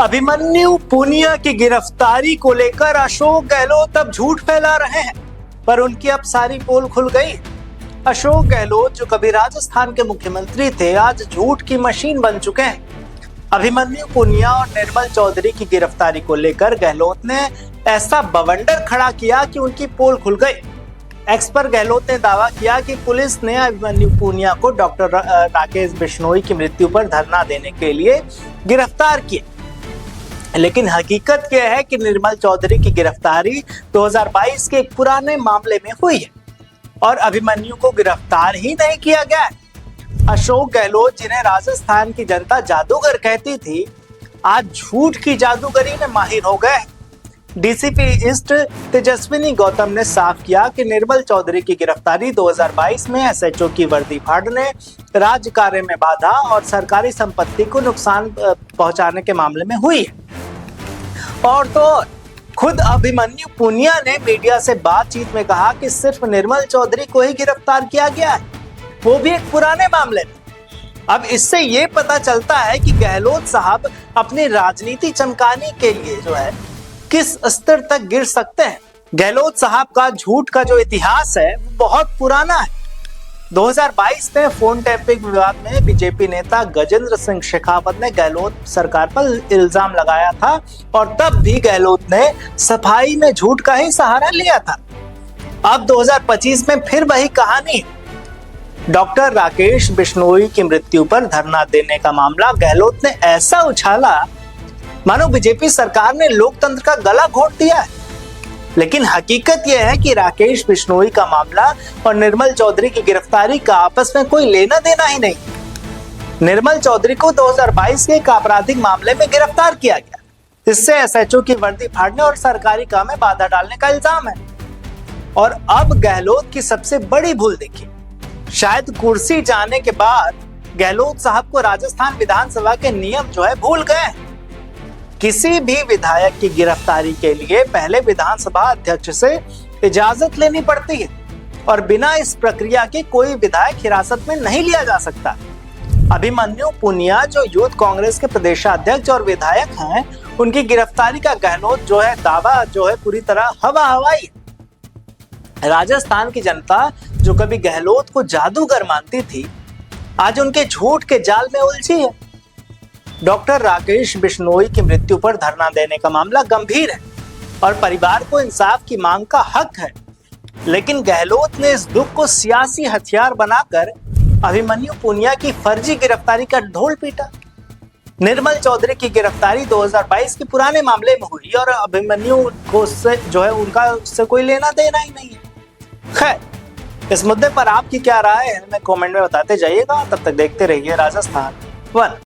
अभिमन्यु पुनिया की गिरफ्तारी को लेकर अशोक गहलोत अब झूठ फैला रहे हैं, पर उनकी अब सारी पोल खुल गई। अशोक गहलोत जो कभी राजस्थान के मुख्यमंत्री थे, आज झूठ की मशीन बन चुके हैं। अभिमन्यु पुनिया और निर्मल चौधरी की गिरफ्तारी को लेकर गहलोत ने ऐसा बवंडर खड़ा किया कि उनकी पोल खुल गई। एक्स पर गहलोत ने दावा किया कि पुलिस ने अभिमन्यु पुनिया को डॉक्टर राकेश बिश्नोई की मृत्यु पर धरना देने के लिए गिरफ्तार किया, लेकिन हकीकत यह है कि निर्मल चौधरी की गिरफ्तारी 2022 के एक पुराने मामले में हुई है और अभिमन्यु को गिरफ्तार ही नहीं किया गया है। अशोक गहलोत, जिन्हें राजस्थान की जनता जादूगर कहती थी, आज झूठ की जादूगरी में माहिर हो गए। डीसीपी ईस्ट तेजस्विनी गौतम ने साफ किया कि निर्मल चौधरी की गिरफ्तारी 2022 में एसएचओ की वर्दी फाड़ने, राज्य कार्य में बाधा और सरकारी संपत्ति को नुकसान पहुंचाने के मामले में हुई है। और तो खुद अभिमन्यु पुनिया ने मीडिया से बातचीत में कहा कि सिर्फ निर्मल चौधरी को ही गिरफ्तार किया गया है, वो भी एक पुराने मामले में। अब इससे ये पता चलता है कि गहलोत साहब अपनी राजनीति चमकाने के लिए जो है किस स्तर तक गिर सकते हैं। गहलोत साहब का झूठ का जो इतिहास है वो बहुत पुराना है। 2022 में फोन टैपिंग विवाद में बीजेपी नेता गजेंद्र सिंह शेखावत ने गहलोत सरकार पर इल्जाम लगाया था और तब भी गहलोत ने सफाई में झूठ का ही सहारा लिया था। अब 2025 में फिर वही कहानी। डॉक्टर राकेश बिश्नोई की मृत्यु पर धरना देने का मामला गहलोत ने ऐसा उछाला मानो बीजेपी सरकार ने लोकतंत्र का गला घोट दिया है। लेकिन हकीकत यह है कि राकेश बिश्नोई का मामला और निर्मल चौधरी की गिरफ्तारी का आपस में कोई लेना देना ही नहीं। निर्मल चौधरी को 2022 के एक आपराधिक मामले में गिरफ्तार किया गया। इससे एसएचओ की वर्दी फाड़ने और सरकारी काम में बाधा डालने का इल्जाम है। और अब गहलोत की सबसे बड़ी भूल देखिए, शायद कुर्सी जाने के बाद गहलोत साहब को राजस्थान विधानसभा के नियम जो है भूल गए। किसी भी विधायक की गिरफ्तारी के लिए पहले विधानसभा अध्यक्ष से इजाजत लेनी पड़ती है और बिना इस प्रक्रिया के कोई विधायक हिरासत में नहीं लिया जा सकता। अभिमन्यु पुनिया जो यूथ कांग्रेस के प्रदेशाध्यक्ष और विधायक हैं, उनकी गिरफ्तारी का गहलोत जो है दावा जो है पूरी तरह हवा हवाई। राजस्थान की जनता जो कभी गहलोत को जादूगर मानती थी, आज उनके झूठ के जाल में उलझी है। डॉक्टर राकेश बिश्नोई की मृत्यु पर धरना देने का मामला गंभीर है और परिवार को इंसाफ की मांग का हक है, लेकिन गहलोत ने इस दुख को सियासी हथियार बनाकर अभिमन्यु पुनिया की फर्जी गिरफ्तारी का ढोल पीटा। निर्मल चौधरी की गिरफ्तारी 2022 के पुराने मामले में हुई और अभिमन्यु को उससे जो है उनका उससे कोई लेना देना ही नहीं है। खैर, इस मुद्दे पर आपकी क्या राय है हमें कमेंट में बताते जाइएगा। तब तक देखते रहिए राजस्थान वन।